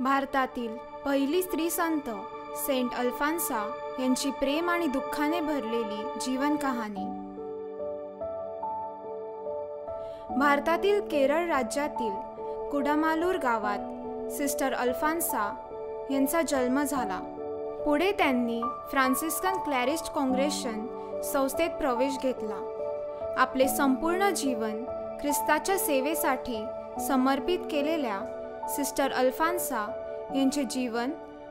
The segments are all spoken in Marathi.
भारतातील पहिली स्त्री संत सेंट अल्फान्सा यांची प्रेम आणि दुःखाने भरलेली जीवन कहाणी। भारतातील केरळ राज्यातील कुडामालूर गावात सिस्टर अल्फान्सा यांचा जन्म झाला। पुढे त्यांनी फ्रान्सिस्कन क्लॅरिस्ट काँग्रेशन संस्थेत प्रवेश घेतला। आपले संपूर्ण जीवन ख्रिस्ताच्या सेवेसाठी समर्पित केलेल्या सिस्टर अल्फान्सा यांचे जीवन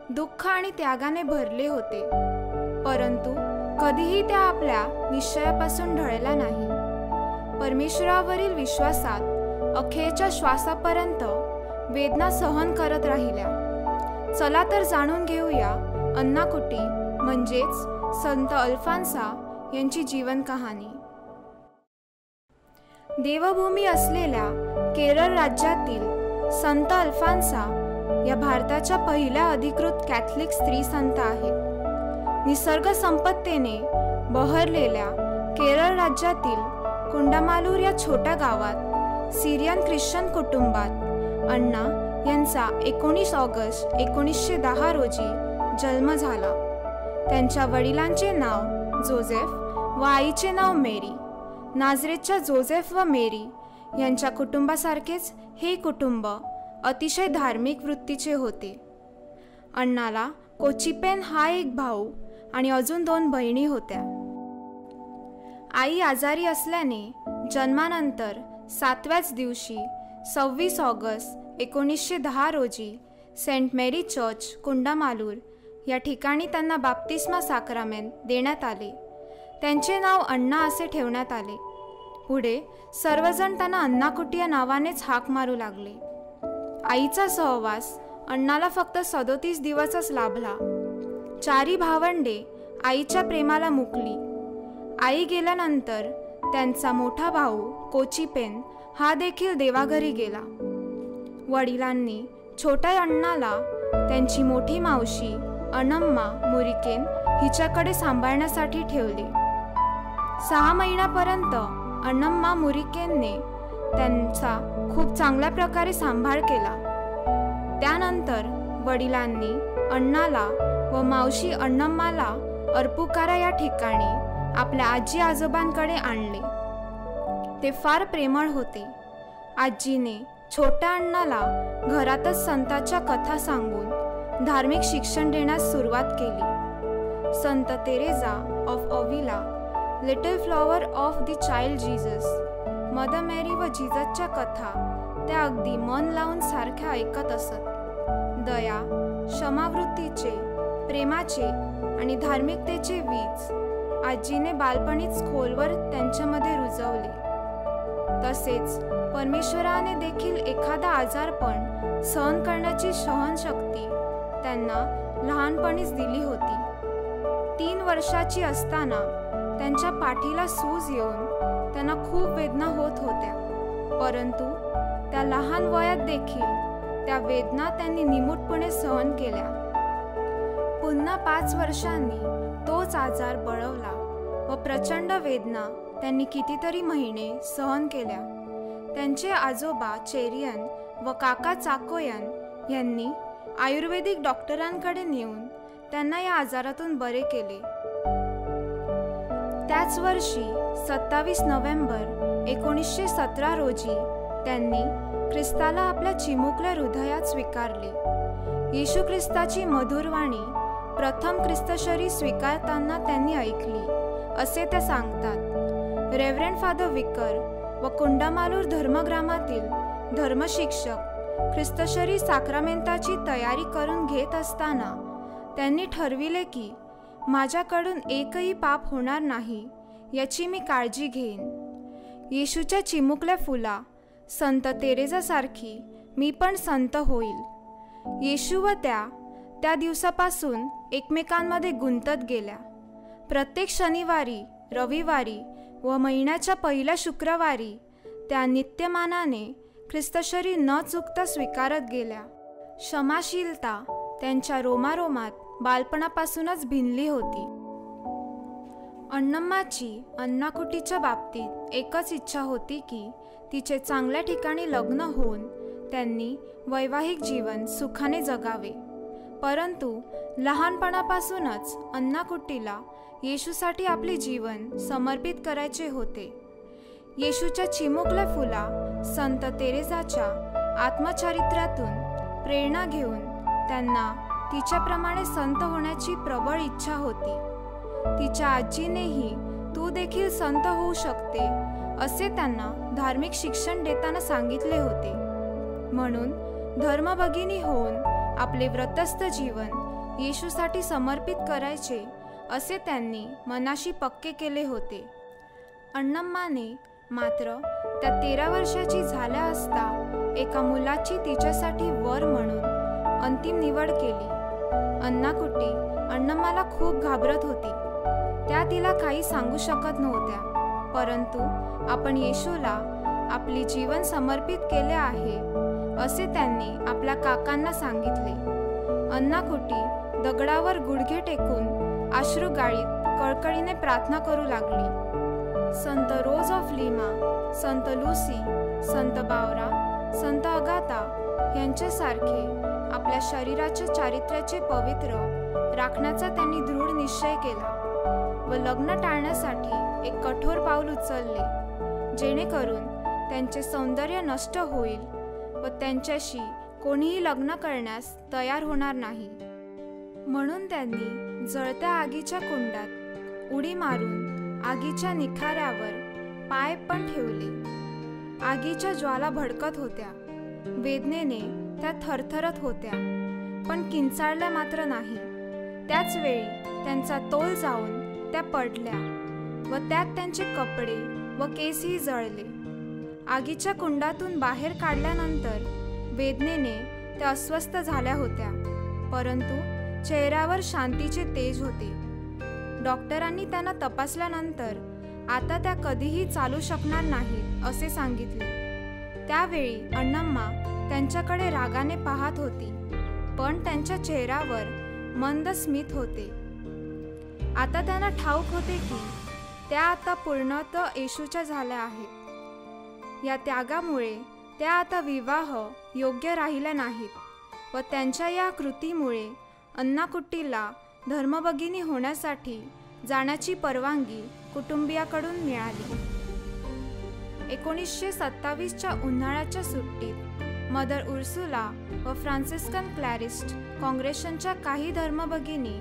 दुःख आणि त्यागाने भरले होते, परंतु कधीही त्या आपल्या निश्चयापासून ढळल्या नाही। परमेश्वरावरील विश्वासात अखेरच्या श्वासापर्यंत वेदना सहन करत राहिल्या। चला तर जाणून घेऊया अन्नाकुटी म्हणजेच संत अल्फान्सा यांची जीवन कहाणी। देवभूमी असलेल्या केरळ राज्यातील संत अल्फान्सा या भारताच्या पहिल्या अधिकृत कॅथलिक स्त्री संत आहेत। निसर्ग संपत्तीने बहरलेल्या केरळ राज्यातील कुंडामालूर या छोट्या गावात सिरियन ख्रिश्चन कुटुंबात अण्णा यांचा 19 ऑगस्ट 1910 रोजी जन्म झाला। त्यांच्या वडिलांचे नाव जोसेफ व आईचे नाव मेरी। नाझरेतच्या जोसेफ व मेरी यांच्या कुटुंबासारखेच हे कुटुंब अतिशय धार्मिक वृत्तीचे होते। अण्णाला कोचिपेन हा एक भाऊ आणि अजून 2 बहिणी होत्या। आई आजारी असल्याने जन्मानंतर 7व्याच दिवशी 26 ऑगस्ट 1910 रोजी सेंट मेरी चर्च कुंडामालूर या ठिकाणी त्यांना बाप्तिस्मा साक्रामेंट देण्यात आले। त्यांचे नाव अण्णा असे ठेवण्यात आले। पुढे सर्वजण त्यांना अन्नाकुटी या नावानेच हाक मारू लागले। आईचा सहवास अण्णाला फक्त 37 दिवसच लाभला। 4 भावंडे आईच्या प्रेमाला मुकली। आई गेल्यानंतर त्यांचा मोठा भाऊ कोचिपेन हा देखील देवाघरी गेला। वडिलांनी छोट्या अण्णाला त्यांची मोठी मावशी अनम्मा मुरिकेन हिच्याकडे सांभाळण्यासाठी ठेवले। 6 महिन्यापर्यंत अनम्मा मुरिकेनने त्यांचा खूप चांगल्या प्रकारे सांभाळ केला। त्यानंतर वडिलांनी अण्णाला व मावशी अण्णम्माला अर्पुकारा या ठिकाणी आपल्या आजी आजोबांकडे आणले। ते फार प्रेमळ होते। आजीने छोट्या अण्णाला घरातच संतांच्या कथा सांगून धार्मिक शिक्षण देण्यास सुरुवात केली। संत Teresa of Avila, little flower of the child Jesus, mother Mary व जीससच्या कथा त्या अगदी मन लावून सारख्या ऐकत असत। दया, क्षमावृत्तीचे, प्रेमाचे आणि धार्मिकतेचे वीज आजीने बालपणीच खोलवर त्यांच्यामध्ये रुजवले। तसेच परमेश्वराने देखील एखादा आजारपण सहन करण्याची सहनशक्ती त्यांना लहानपणीच दिली होती। 3 वर्षाची असताना त्यांच्या पाठीला सूज येऊन त्यांना खूप वेदना होत होत्या, परंतु त्या लहान वयात देखील त्या वेदना त्यांनी निमूटपणे सहन केल्या। पुन्हा 5 वर्षांनी तोच आजार बळवला व प्रचंड वेदना त्यांनी कितीतरी महिने सहन केल्या। त्यांचे आजोबा चेरियन व काका चाकोयन यांनी आयुर्वेदिक डॉक्टरांकडे नेऊन त्यांना या आजारातून बरे केले। त्याच वर्षी 27 नोव्हेंबर 1917 रोजी त्यांनी ख्रिस्ताला आपल्या चिमुकल्या हृदयात स्वीकारले। येशू ख्रिस्ताची मधुरवाणी प्रथम ख्रिस्तशरी स्वीकारताना त्यांनी ऐकली असे त्या सांगतात। रेव्हरंड फादर विकर व कुंडामालूर धर्मग्रामातील धर्मशिक्षक ख्रिस्तशरी साक्रामेंटाची तयारी करून घेत असताना त्यांनी ठरविले की माझ्याकडून एकही पाप होणार नाही याची मी काळजी घेईन। येशूच्या चिमुकल्या फुला संत तेरेसासारखी मी पण संत होईल। येशू व त्या दिवसापासून एकमेकांमध्ये गुंतत गेल्या। प्रत्येक शनिवारी, रविवारी व महिन्याच्या पहिल्या शुक्रवारी त्या नित्यमानाने ख्रिस्तशरी न चुकता स्वीकारत गेल्या। क्षमाशीलता त्यांच्या रोमारोमात बालपणापासूनच भिनली होती। अण्णम्माची अन्नाकुटीच्या बाबतीत एकच इच्छा होती की तिचे चांगल्या ठिकाणी लग्न होऊन त्यांनी वैवाहिक जीवन सुखाने जगावे. परंतु लहानपणापासूनच अन्नाकुट्टीला येशूसाठी आपले जीवन समर्पित करायचे होते. येशूच्या चिमुकल्या फुला संत तेरेसाच्या आत्मचरित्रातून प्रेरणा घेऊन त्यांना तिच्याप्रमाणे संत होण्याची प्रबळ इच्छा होती. तिच्या आजीनेही तू देखील संत होऊ शकते असे त्यांना धार्मिक शिक्षण देताना सांगितले होते. म्हणून धर्मभगिनी होऊन आपले व्रतस्थ जीवन येशूसाठी समर्पित करायचे असे त्यांनी मनाशी पक्के केले होते. अण्णम्माने मात्र त्या 13 वर्षाची झाल्या असता एका मुलाची तिच्यासाठी वर म्हणून अंतिम निवड केली. अन्नाकुट्टी अण्णम्माला खूप घाबरत होती. त्या तिला काही सांगू शकत नव्हत्या. परंतु आपण येशूला आपले जीवन समर्पित केले आहे असे त्यांनी आपल्या काकांना सांगितले. अन्नाकुट्टी दगडावर गुडघे टेकून अश्रू गाळीत कळकळीने प्रार्थना करू लागली. संत रोज of lima, Sant Lucy, Sant Bawra, Sant Agatha यांच्यासारखे आपल्या शरीराच्या चारित्र्याचे पवित्र राखण्याचा त्यांनी दृढ निश्चय केला व लग्न टाळण्यासाठी एक कठोर पाऊल उचलले, जेणेकरून त्यांचे सौंदर्य नष्ट होईल व त्यांच्याशी कोणीही लग्न करण्यास तयार होणार नाही. म्हणून त्यांनी जळत्या आगीच्या कुंडात उडी मारून आगीच्या निखाऱ्यावर पाय पण ठेवले. आगीच्या ज्वाला भडकत होत्या. वेदनेने त्या थरथरत होत्या, पण किंचाळल्या मात्र नाही. त्याच वेळी त्यांचा तोल जाऊन त्या पडल्या व त्यात त्यांचे कपडे व केसही जळले. आगीच्या कुंडातून बाहेर काढल्यानंतर वेदनेने त्या अस्वस्थ झाल्या होत्या, परंतु चेहऱ्यावर शांतीचे तेज होते. डॉक्टरांनी त्यांना तपासल्यानंतर आता त्या कधीही चालू शकणार नाहीत असे सांगितले. त्यावेळी अण्णम्मा त्यांच्याकडे रागाने पाहत होती, पण त्यांच्या चेहऱ्यावर मंद स्मित होते. आता त्यांना ठाऊक होते की त्या आता पूर्णतः येशूच्या झाल्या आहेत. या त्यागामुळे त्या आता विवाह योग्य राहिल्या नाहीत व त्यांच्या या कृतीमुळे अन्नाकुट्टीला धर्मभगिनी होण्यासाठी जाण्याची परवानगी कुटुंबियाकडून मिळाली. 1927च्या उन्हाळ्याच्या सुट्टीत मदर उर्सुला व फ्रान्सिस्कन क्लॅरिस्ट काँग्रेशनच्या काही धर्मभगिनी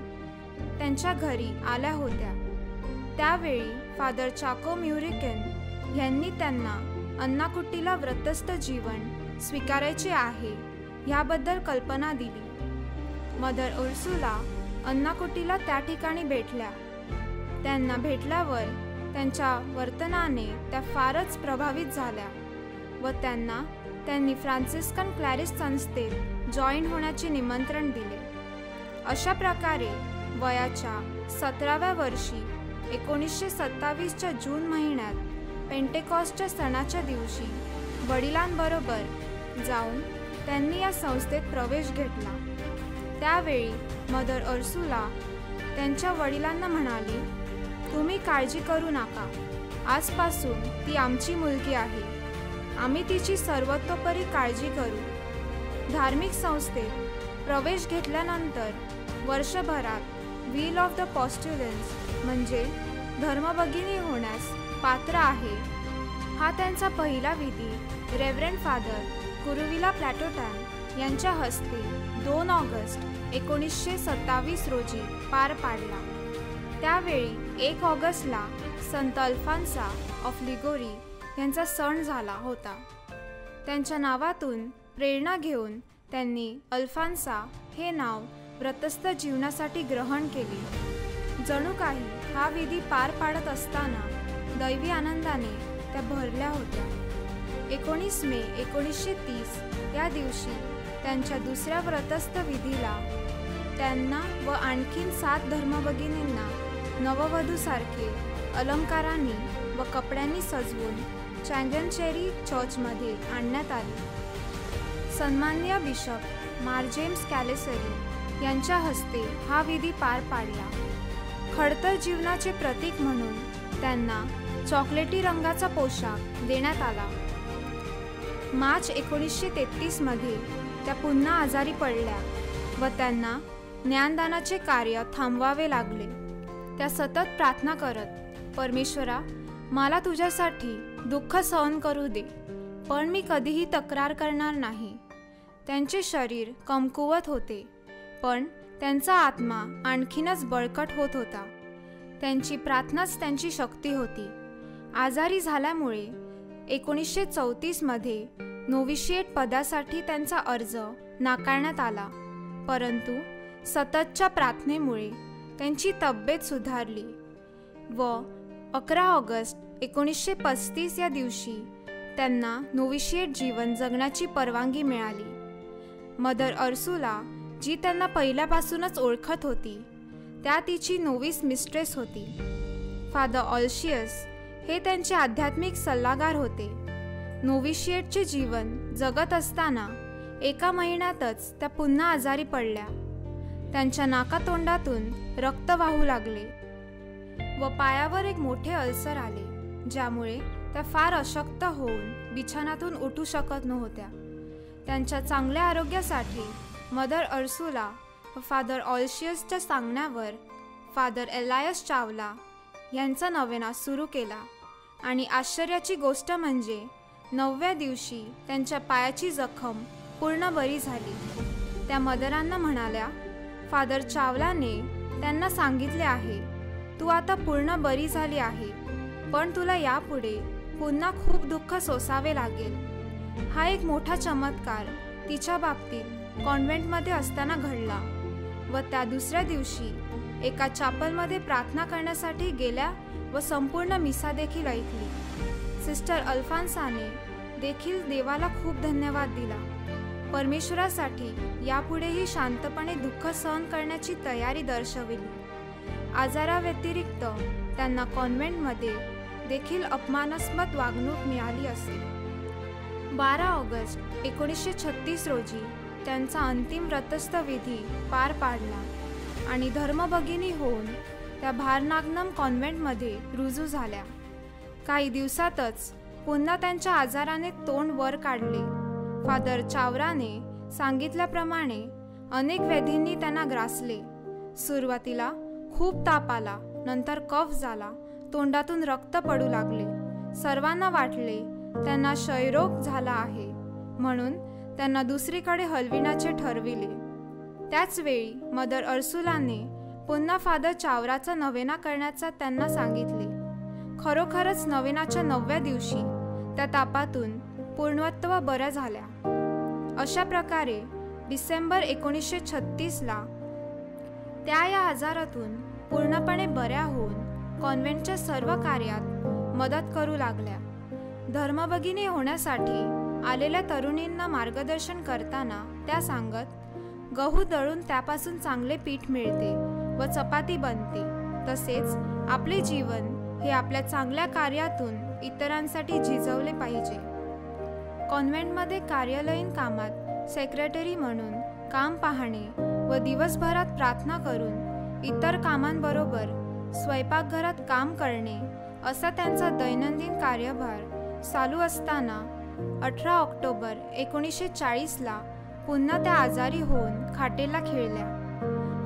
त्यांच्या घरी आल्या होत्या. त्यावेळी फादर चाको म्युरिकेन यांनी त्यांना अन्नाकुट्टीला व्रतस्थ जीवन स्वीकारायचे आहे ह्याबद्दल कल्पना दिली. मदर उर्सुला अन्नाकुट्टीला त्या ठिकाणी भेटल्या. त्यांना भेटल्यावर त्यांच्या वर्तनाने त्या फारच प्रभावित झाल्या व त्यांनी फ्रान्सिस्कन क्लॅरिस्ट संस्थेत जॉईन होण्याचे निमंत्रण दिले. अशा प्रकारे वयाच्या 17व्या वर्षी 1927च्या जून महिन्यात पेंटेकॉस्टच्या सणाच्या दिवशी वडिलांबरोबर जाऊन त्यांनी या संस्थेत प्रवेश घेतला. त्यावेळी मदर उर्सुला त्यांच्या वडिलांना म्हणाली, तुम्ही काळजी करू नका, आजपासून ती आमची मुलगी आहे. आम्ही तिची सर्वतोपरी काळजी करू. धार्मिक संस्थेत प्रवेश घेतल्यानंतर वर्षभरात व्हील ऑफ द पॉस्ट्युलन्स म्हणजे धर्मभगिनी होण्यास पात्र आहे हा त्यांचा पहिला विधी रेव्हरंड फादर कुरुविला प्लॅटोटॅन यांच्या हस्ते 2 ऑगस्ट 1927 रोजी पार पाडला. त्यावेळी 1 ऑगस्टला संत अल्फान्सा ऑफ लिगोरी यांचा सण झाला होता. त्यांच्या नावातून प्रेरणा घेऊन त्यांनी अल्फान्सा हे नाव व्रतस्थ जीवनासाठी ग्रहण केले. जणू काही हा विधी पार पाडत असताना दैवी आनंदाने त्या भरल्या होत्या. 19 मे 1930 या दिवशी त्यांच्या दुसऱ्या व्रतस्थ विधीला त्यांना व आणखीन 7 धर्मभगिनींना नववधूसारखे अलंकारांनी व कपड्यांनी सजवून चँगनचेरी चर्चमध्ये आणण्यात आले. सन्माननीय बिशप मार जेम्स कॅलेसरी यांच्या हस्ते हा विधी पार पाडला. खडतर जीवनाचे प्रतीक म्हणून त्यांना चॉकलेटी रंगाचा पोशाख देण्यात आला. मार्च 1933 मध्ये त्या पुन्हा आजारी पडल्या व त्यांना ज्ञानदानाचे कार्य थांबवावे लागले. त्या सतत प्रार्थना करत, परमेश्वरा, मला तुझ्यासाठी दुःख सहन करू दे, पण मी कधीही तक्रार करणार नाही. त्यांचे शरीर कमकुवत होते, पण त्यांचा आत्मा आणखीनच बळकट होत होता. त्यांची प्रार्थनाच त्यांची शक्ती होती. आजारी झाल्यामुळे 1934 मध्ये नोव्हिशिएट पदासाठी त्यांचा अर्ज नाकारण्यात आला, परंतु सततच्या प्रार्थनेमुळे त्यांची तब्येत सुधारली व 11 ऑगस्ट 1935 या दिवशी त्यांना नोव्हिशिएट जीवन जगण्याची परवानगी मिळाली. मदर अर्सुला, जी त्यांना पहिल्यापासूनच ओळखत होती, त्या तिची नोविस मिस्ट्रेस होती. फादर ऑल्शियस हे त्यांचे आध्यात्मिक सल्लागार होते. नोव्हिशिएटचे जीवन जगत असताना 1 महिन्यातच त्या पुन्हा आजारी पडल्या. त्यांच्या नाकातोंडातून रक्त वाहू लागले व पायावर एक मोठे अल्सर आले, ज्यामुळे त्या फार अशक्त होऊन बिछाण्यातून उठू शकत नव्हत्या. त्यांच्या चांगल्या आरोग्यासाठी मदर अर्सुला व फादर ऑल्शियसच्या सांगण्यावर फादर एलायस चावला यांचा नवेना सुरू केला आणि आश्चर्याची गोष्ट म्हणजे 9व्या दिवशी त्यांच्या पायाची जखम पूर्ण बरी झाली. त्या मदरांना म्हणाल्या, फादर चावलाने त्यांना सांगितले आहे, तू आता पूर्ण बरी झाली आहे, पण तुला यापुढे पुन्हा खूप दुःख सोसावे लागेल. हा एक मोठा चमत्कार तिच्या बाबतीत कॉन्व्हेंटमध्ये असताना घडला व त्या दुसऱ्या दिवशी एका चॅपलमध्ये प्रार्थना करण्यासाठी गेल्या व संपूर्ण मिसा देखील ऐकली. सिस्टर अल्फान्साने देखील देवाला खूप धन्यवाद दिला. परमेश्वरासाठी यापुढेही शांतपणे दुःख सहन करण्याची तयारी दर्शविली. आजाराव्यतिरिक्त त्यांना कॉन्व्हेंटमध्ये देखील अपमानास्पद वागणूक मिळाली असेल. 12 ऑगस्ट 1936 रोजी त्यांचा अंतिम व्रतस्थ विधी पार पाडला आणि धर्मभगिनी होऊन त्या भारनाग्नम कॉन्व्हेंटमध्ये रुजू झाल्या. काही दिवसातच पुन्हा त्यांच्या आजाराने तोंड वर काढले. फादर चावराने सांगितल्याप्रमाणे अनेक व्याधींनी त्यांना ग्रासले. सुरुवातीला खूप ताप आला, नंतर कफ झाला, तोंडातून रक्त पडू लागले. सर्वांना वाटले त्यांना क्षयरोग झाला आहे, म्हणून त्यांना दुसरीकडे हलविण्याचे ठरविले. त्याचवेळी मदर अर्सुलाने पुन्हा फादर चावराचा नवेना करण्याचा त्यांना सांगितले. खरोखरच नवेनाच्या 9व्या दिवशी त्या तापातून पूर्णत्व बऱ्या झाल्या. अशा प्रकारे डिसेंबर 1936ला त्या या आजारातून पूर्णपणे बऱ्या होऊन कॉन्व्हेंटच्या सर्व कार्यात मदत करू लागल्या. धर्मभगिनी होण्यासाठी आलेल्या तरुणींना मार्गदर्शन करताना त्या सांगत, गहू दळून त्यापासून चांगले पीठ मिळते व चपाती बनते. तसेच आपले जीवन हे आपल्या चांगल्या कार्यातून इतरांसाठी झिजवले पाहिजे. कॉन्व्हेंटमध्ये कार्यालयीन कामात सेक्रेटरी म्हणून काम पाहणे व दिवसभरात प्रार्थना करून इतर कामांबरोबर स्वयंपाकघरात काम करणे असा त्यांचा दैनंदिन कार्यभार चालू असताना 18 ऑक्टोबर 1940ला पुन्हा त्या आजारी होऊन खाटेला खिळल्या.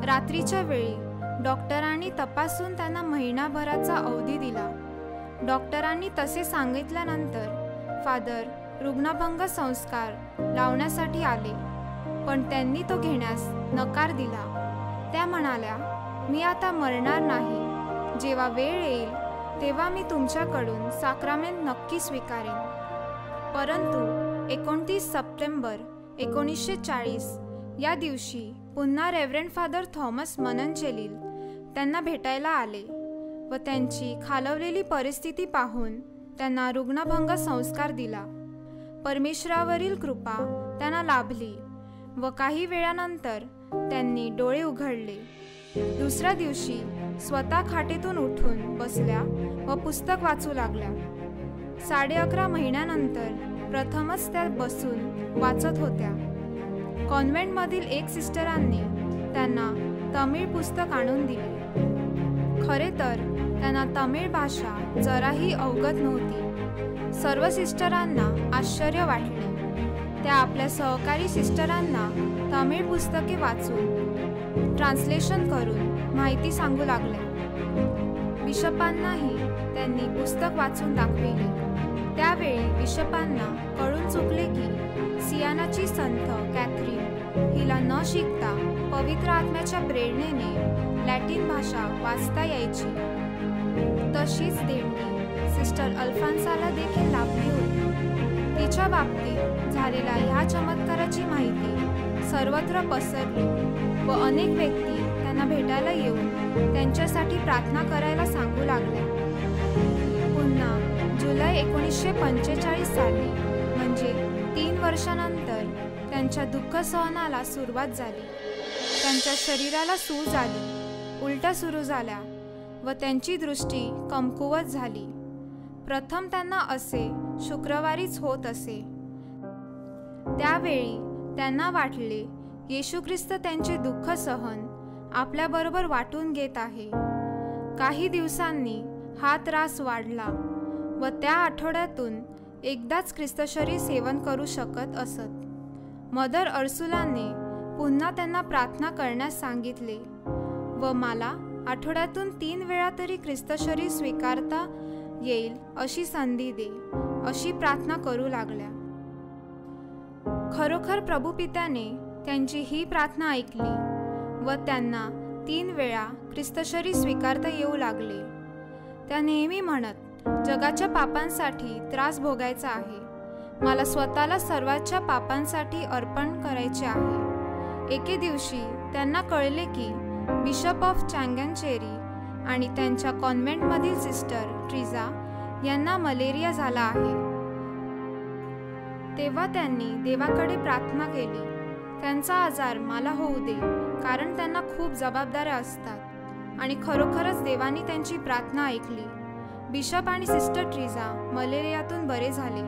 रात्रीच्या वेळी डॉक्टरांनी तपासून त्यांना महिनाभराचा अवधी दिला. डॉक्टरांनी तसे सांगितल्यानंतर फादर रुग्णभंग संस्कार लावण्यासाठी आले, पण त्यांनी तो घेण्यास नकार दिला. त्या म्हणाल्या, मी आता मरणार नाही. जेव्हा वेळ येईल तेव्हा मी तुमच्याकडून साक्रामेंट नक्की स्वीकारेन. परंतु 29 सप्टेंबर 1940 या दिवशी पुन्हा रेव्हरंड फादर थॉमस मननचेलिल त्यांना भेटायला आले व त्यांची खालवलेली परिस्थिती पाहून त्यांना रुग्णभंग संस्कार दिला. परमेश्वरावरील कृपा त्यांना लाभली व काही वेळानंतर त्यांनी डोळे उघडले. दुसऱ्या दिवशी स्वतः खाटेतून उठून बसल्या व पुस्तक वाचू लागल्या. 11.5 महिन्यानंतर प्रथमच त्या बसून वाचत होत्या. कॉन्व्हेंटमधील एक सिस्टरांनी त्यांना तमिळ पुस्तक आणून दिले. खरे तर त्यांना तमिळ भाषा जराही अवगत नव्हती. सर्व सिस्टरांना आश्चर्य वाटले. त्या आपल्या सहकारी सिस्टरांना तमिळ पुस्तके वाचून ट्रान्सलेशन करून माहिती सांगू लागल्या. बिशपांनाही त्यांनी पुस्तक वाचून दाखविले. त्यावेळी बिशपांना कळून चुकले की सियानाची संत कॅथरीन हिला न शिकता पवित्र आत्म्याच्या प्रेरणेने लॅटिन भाषा वाचता यायची. तशीच देणगी सिस्टर अल्फान्साला देखील लाभली होती. तिच्या बाबतीत झालेल्या ह्या चमत्काराची माहिती सर्वत्र पसरली व अनेक व्यक्ती त्यांना भेटायला येऊन त्यांच्यासाठी प्रार्थना करायला सांगू लागल्या. पुन्हा जुलै 1945 साली म्हणजे 3 वर्षानंतर त्यांच्या दुःख सहनाला सुरुवात झाली. त्यांच्या शरीराला सूज आली, उलट्या सुरू झाल्या व त्यांची दृष्टी कमकुवत झाली. प्रथम त्यांना असे शुक्रवारीच होत असे. त्यावेळी त्यांना वाटले येशू ख्रिस्त त्यांचे दुःख सहन आपल्याबरोबर वाटून घेत आहे. काही दिवसांनी हा त्रास वाढला व त्या आठवड्यातून एकदाच ख्रिस्तशरीर सेवन करू शकत असत. मदर अर्सुलाने पुन्हा त्यांना प्रार्थना करण्यास सांगितले व मला आठवड्यातून 3 वेळा तरी ख्रिस्तशरीर स्वीकारता येईल अशी संधी दे, अशी प्रार्थना करू लागल्या. खरोखर प्रभू पित्याने त्यांची ही प्रार्थना ऐकली व त्यांना 3 वेळा ख्रिस्तशरीर स्वीकारता येऊ लागले. त्या नेहमी म्हणत, जगाच्या पापांसाठी त्रास भोगायचा आहे. मला स्वतःला सर्वांच्या पापांसाठी अर्पण करायचे आहे. एके दिवशी त्यांना कळले की बिशप ऑफ चँगनचेरी आणि त्यांच्या कॉन्व्हेंटमधील सिस्टर ट्रिजा यांना मलेरिया झाला आहे. तेव्हा त्यांनी देवाकडे प्रार्थना केली, त्यांचा आजार मला होऊ दे, कारण त्यांना खूप जबाबदाऱ्या असतात. आणि खरोखरच देवाने त्यांची प्रार्थना ऐकली. बिशप आणि सिस्टर ट्रिजा मलेरियातून बरे झाले.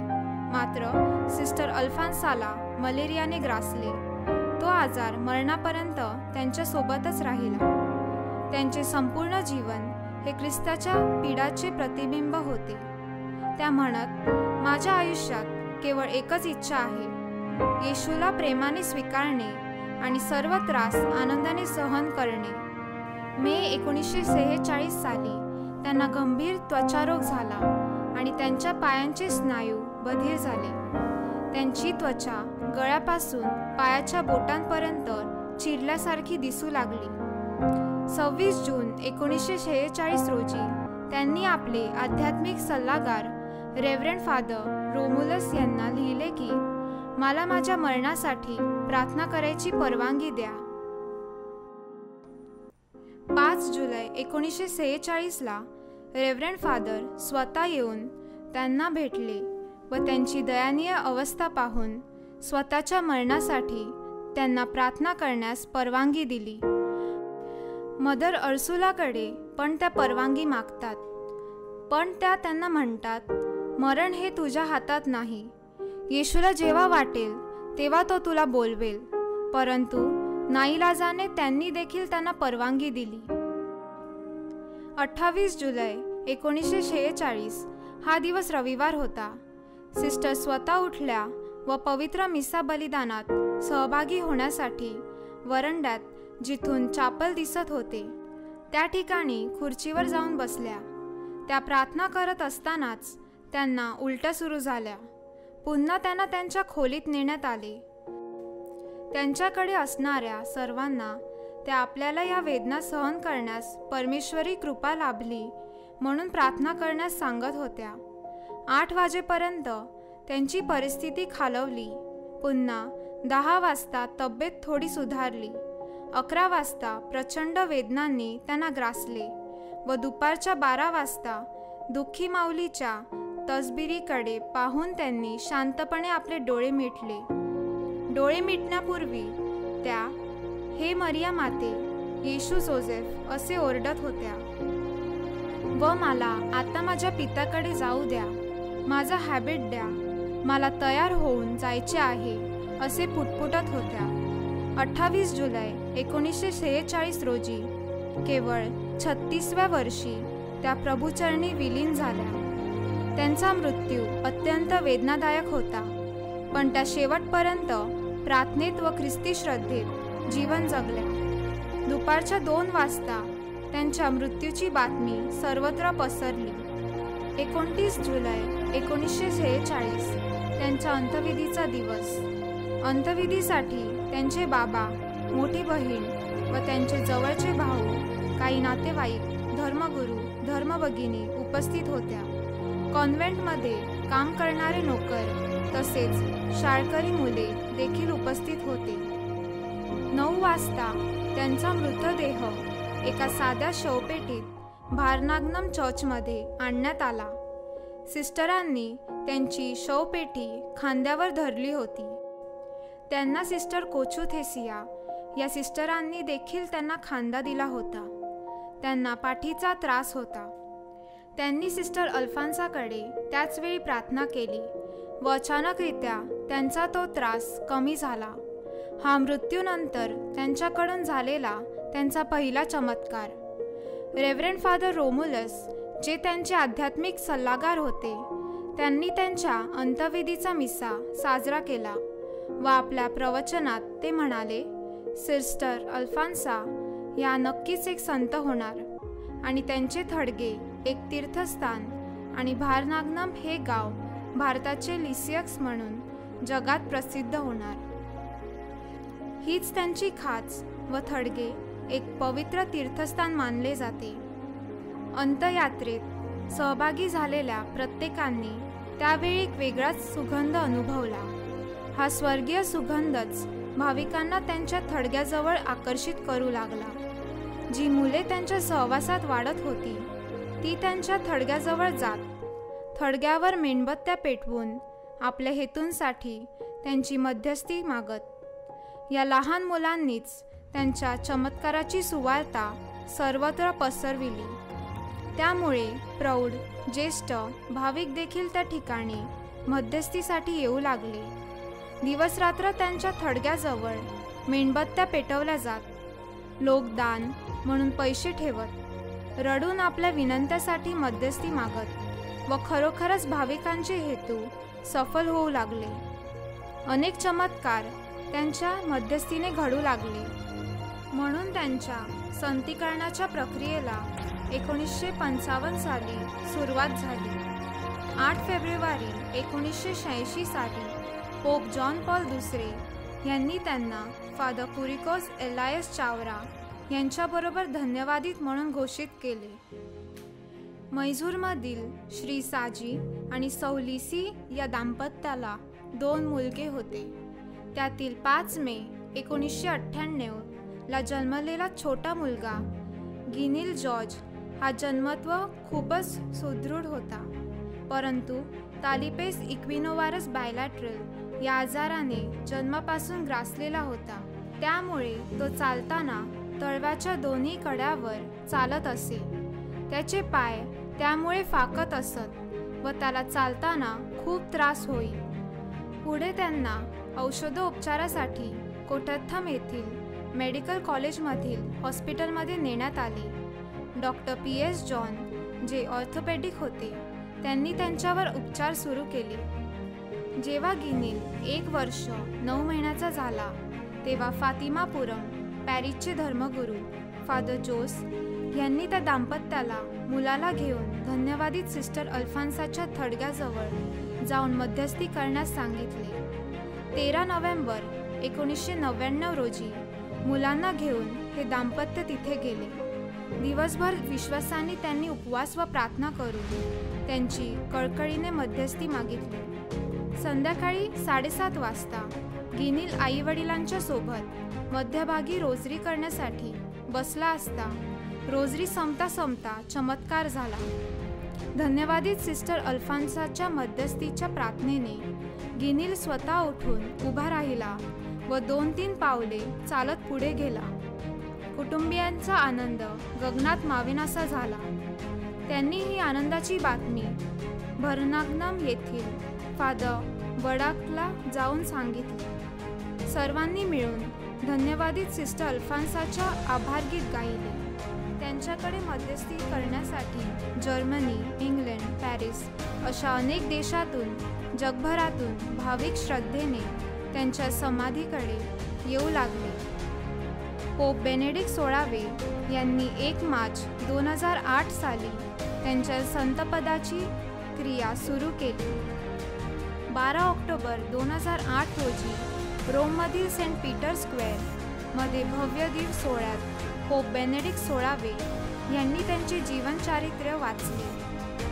मात्र सिस्टर अल्फान्साला मलेरियाने ग्रासले. तो आजार मरणापर्यंत त्यांच्यासोबतच राहिला. त्यांचे संपूर्ण जीवन हे ख्रिस्ताच्या पीडाचे प्रतिबिंब होते. त्या म्हणत, माझ्या आयुष्यात केवळ एकच इच्छा आहे, येशूला प्रेमाने स्वीकारणे आणि सर्व त्रास आनंदाने सहन करणे. मे 1946 साली त्यांना गंभीर त्वचारोग झाला आणि त्यांच्या पायांचे स्नायू बधीर झाले. त्यांची त्वचा गळ्यापासून पायाच्या बोटांपर्यंत चिरल्यासारखी दिसू लागली. 26 जून 1946 रोजी त्यांनी आपले आध्यात्मिक सल्लागार रेव्हरंड फादर रोमुलस यांना लिहिले की मला माझ्या मरणासाठी प्रार्थना करायची परवानगी द्या. 5 जुलै 1946ला रेव्हरंड फादर स्वतः येऊन त्यांना भेटले व त्यांची दयनीय अवस्था पाहून स्वतःच्या मरणासाठी त्यांना प्रार्थना करण्यास परवानगी दिली. मदर अर्सुलाकडे पण त्या परवानगी मागतात, पण त्या त्यांना म्हणतात, मरण हे तुझ्या हातात नाही. येशूला जेव्हा वाटेल तेव्हा तो तुला बोलवेल. परंतु नाईलाजाने त्यांनी देखील त्यांना परवानगी दिली. 28 जुलै 1946 हा दिवस रविवार होता. सिस्टर स्वतः उठल्या व पवित्र मिसा बलिदानात सहभागी होण्यासाठी वरंड्यात, जिथून चापल दिसत होते, त्या ठिकाणी खुर्चीवर जाऊन बसल्या. त्या प्रार्थना करत असतानाच त्यांना उलट्या सुरू झाल्या. पुन्हा त्यांना त्यांच्या खोलीत नेण्यात आले. त्यांच्याकडे असणाऱ्या सर्वांना त्या आपल्याला या वेदना सहन करण्यास परमेश्वरी कृपा लाभली म्हणून प्रार्थना करण्यास सांगत होत्या. 8 वाजेपर्यंत त्यांची परिस्थिती खालवली. पुन्हा 10 वाजता तब्येत थोडी सुधारली. 11 वाजता प्रचंड वेदनांनी त्यांना ग्रासले व दुपारच्या 12 वाजता दुःखी माऊलीच्या तसबिरीकडे पाहून त्यांनी शांतपणे आपले डोळे मिटले. डोळे मिटण्यापूर्वी त्या, हे मरिया माते, येशू जोसेफ असे ओरडत होत्या व मला आता माझ्या पित्याकडे जाऊ द्या, माझा हॅबिट द्या, मला तयार होऊन जायचे आहे असे पुटपुटत होत्या. 28 जुलै 1946 रोजी केवळ 36व्या वर्षी त्या प्रभुचरणी विलीन झाल्या. त्यांचा मृत्यू अत्यंत वेदनादायक होता. पण त्या शेवटपर्यंत प्रार्थनेत व ख्रिस्ती श्रद्धेत जीवन जगल्या. दुपारच्या 2 वाजता त्यांच्या मृत्यूची बातमी सर्वत्र पसरली. 29 जुलै 1946 त्यांच्या अंत्यविधीचा दिवस. अंत्यविधीसाठी त्यांचे बाबा, मोठी बहीण व त्यांचे जवळचे भाऊ, काही नातेवाईक, धर्मगुरू, धर्मभगिनी उपस्थित होत्या. कॉन्व्हेंटमध्ये काम करणारे नोकर तसेच शाळकरी मुले देखील उपस्थित होते. 9 वाजता त्यांचा मृतदेह एका साध्या शवपेटीत भारनाग्नम चर्चमध्ये आणण्यात आला. सिस्टरांनी त्यांची शवपेटी खांद्यावर धरली होती. त्यांना सिस्टर कोचुथेसिया या सिस्टरांनी देखील त्यांना खांदा दिला होता. त्यांना पाठीचा त्रास होता. त्यांनी सिस्टर अल्फान्साकडे त्याचवेळी प्रार्थना केली व अचानकरित्या त्यांचा तो त्रास कमी झाला. हा मृत्यूनंतर त्यांच्याकडून झालेला त्यांचा पहिला चमत्कार. रेव्हरंड फादर रोमुलस, जे त्यांचे आध्यात्मिक सल्लागार होते, त्यांनी त्यांच्या अंत्यविधीचा मिसा साजरा केला व आपल्या प्रवचनात ते म्हणाले, सिस्टर अल्फान्सा या नक्कीच एक संत होणार आणि त्यांचे थडगे एक तीर्थस्थान आणि भारनाग्नम हे गाव भारताचे लिसियक्स म्हणून जगात प्रसिद्ध होणार. हीच त्यांची खाच व थडगे एक पवित्र तीर्थस्थान मानले जाते. अंत्ययात्रेत सहभागी झालेल्या प्रत्येकाने त्यावेळी एक वेगळाच सुगंध अनुभवला. हा स्वर्गीय सुगंधच भाविकांना त्यांच्या थडग्याजवळ आकर्षित करू लागला. जी मुले त्यांच्या सहवासात वाढत होती ती त्यांच्या थडग्याजवळ जात, थडग्यावर मेणबत्त्या पेटवून आपल्या हेतूंसाठी त्यांची मध्यस्थी मागत. या लहान मुलांनीच त्यांच्या चमत्काराची सुवार्ता सर्वत्र पसरविली. त्यामुळे प्रौढ, ज्येष्ठ भाविक देखील त्या ठिकाणी मध्यस्थीसाठी येऊ लागले. दिवसरात्र त्यांच्या थडग्याजवळ मेणबत्त्या पेटवल्या जात. लोक दान म्हणून पैसे ठेवत, रडून आपल्या विनंत्यासाठी मध्यस्थी मागत व खरोखरच भाविकांचे हेतू सफल होऊ लागले. अनेक चमत्कार त्यांच्या मध्यस्थीने घडू लागले. म्हणून त्यांच्या संतीकरणाच्या प्रक्रियेला 1955 साली सुरुवात झाली. 8 फेब्रुवारी 1986 साली पोप जॉन पॉल दुसरे यांनी त्यांना फादर कुरिकोस एलायस चावरा यांच्याबरोबर धन्यवादित म्हणून घोषित केले. मैसूरमधील श्री साजी आणि सौलिसी या दाम्पत्याला 2 मुलगे होते. त्यातील 5 मे 1998 ला जन्मलेला छोटा मुलगा गिनील जॉर्ज हा जन्मत्व खूपच सुदृढ होता, परंतु तालिपेस इक्विनोवारस बायलॅटरल या आजाराने जन्मापासून ग्रासलेला होता. त्यामुळे तो चालताना तळव्याच्या दोन्ही कड्यावर चालत असे. त्याचे पाय त्यामुळे फाकत असत व त्याला चालताना खूप त्रास होई. पुढे त्यांना औषधोपचारासाठी कोठथम येथील मेडिकल कॉलेजमधील हॉस्पिटलमध्ये नेण्यात आले. डॉक्टर PS जॉन, जे ऑर्थोपेडिक होते, त्यांनी त्यांच्यावर उपचार सुरू केले. जेव्हा गिनील 1 वर्ष 9 महिन्याचा झाला तेव्हा फातिमापुरम पॅरिसचे धर्मगुरू फादर जोस यांनी त्या दाम्पत्याला मुलाला घेऊन धन्यवादित सिस्टर अल्फान्साच्या थडग्याजवळ जाऊन मध्यस्थी करण्यास सांगितले. 13 नोव्हेंबर 1999 रोजी मुलांना घेऊन हे दाम्पत्य तिथे गेले. दिवसभर विश्वासाने त्यांनी उपवास व प्रार्थना करून त्यांची कळकळीने मध्यस्थी मागितली. संध्याकाळी 7:30 वाजता गिनील आईवडिलांच्या सोबत मध्यभागी रोजरी करण्यासाठी बसला असता रोजरी संपता संपता चमत्कार झाला. धन्यवादित सिस्टर अल्फान्साच्या मध्यस्थीच्या प्रार्थनेने गिनील स्वतः उठून उभा राहिला व 2-3 पावले चालत पुढे गेला. कुटुंबियांचा आनंद गगनात मावेनासा झाला. त्यांनी ही आनंदाची बातमी भरनाग्नम येथील फादर बडाकला जाऊन सांगितली. सर्वांनी मिळून धन्यवादित सिस्टर अल्फान्साच्या आभारगीत गायले. त्यांच्याकडे मध्यस्थी करण्यासाठी जर्मनी, इंग्लंड, पॅरिस अशा अनेक देशातून जगभरातून भाविक श्रद्धेने त्यांच्या समाधीकडे येऊ लागले. पोप बेनेडिक्ट 16 यांनी 1 मार्च 2008 साली त्यांच्या संतपदाची क्रिया सुरू केली. 12 ऑक्टोबर 2008 रोजी रोममधील सेंट पीटर स्क्वेअरमध्ये भव्य दीप सोहळ्यात पोप बेनेडिक्ट 16 यांनी त्यांचे जीवनचारित्र्य वाचले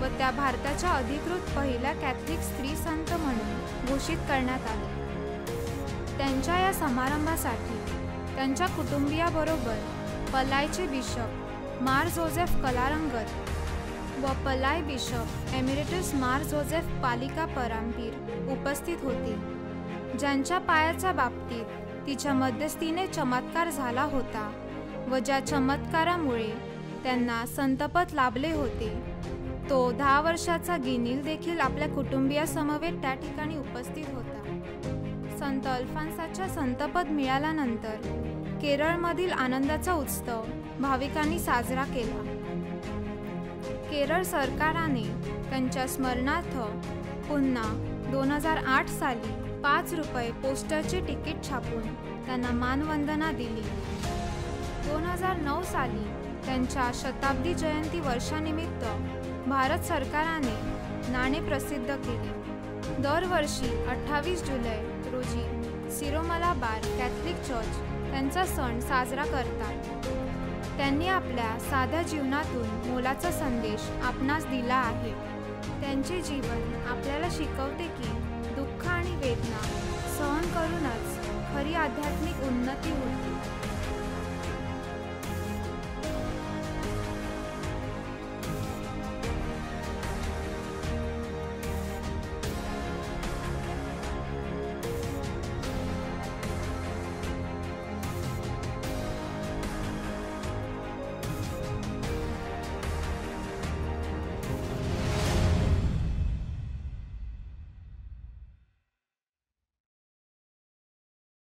व त्या भारताच्या अधिकृत पहिल्या कॅथलिक स्त्री संत म्हणून घोषित करण्यात आले. त्यांच्या या समारंभासाठी त्यांच्या कुटुंबियाबरोबर पलायचे बिशप मार जोसेफ कलारंगत व पलाय बिशप एमिरेटस मार जोसेफ पालिका परांपीर उपस्थित होते, ज्यांच्या पायाच्या बाबतीत तिच्या मध्यस्थीने चमत्कार झाला होता व ज्या चमत्कारामुळे त्यांना संतपद लाभले होते. तो 10 वर्षाचा गिनील देखील आपल्या कुटुंबियासमवेत त्या ठिकाणी उपस्थित होता. संत अल्फान्साच्या संतपद मिळाल्यानंतर केरळमधील आनंदाचा उत्सव भाविकांनी साजरा केला. केरळ सरकाराने त्यांच्या स्मरणार्थ पुन्हा 2008 साली 5 रुपये पोस्टरचे तिकीट छापून त्यांना मानवंदना दिली. 2009 साली त्यांच्या शताब्दी जयंती वर्षानिमित्त भारत सरकारने नाणे प्रसिद्ध केले. दरवर्षी 28 जुलै रोजी सिरो-मलाबार कॅथलिक चर्च त्यांचा सण साजरा करतात. त्यांनी आपल्या साध्या जीवनातून मोलाचा संदेश आपणास दिला आहे. त्यांचे जीवन आपल्याला शिकवते की दुःख आणि वेदना सहन करूनच खरी आध्यात्मिक उन्नती होते.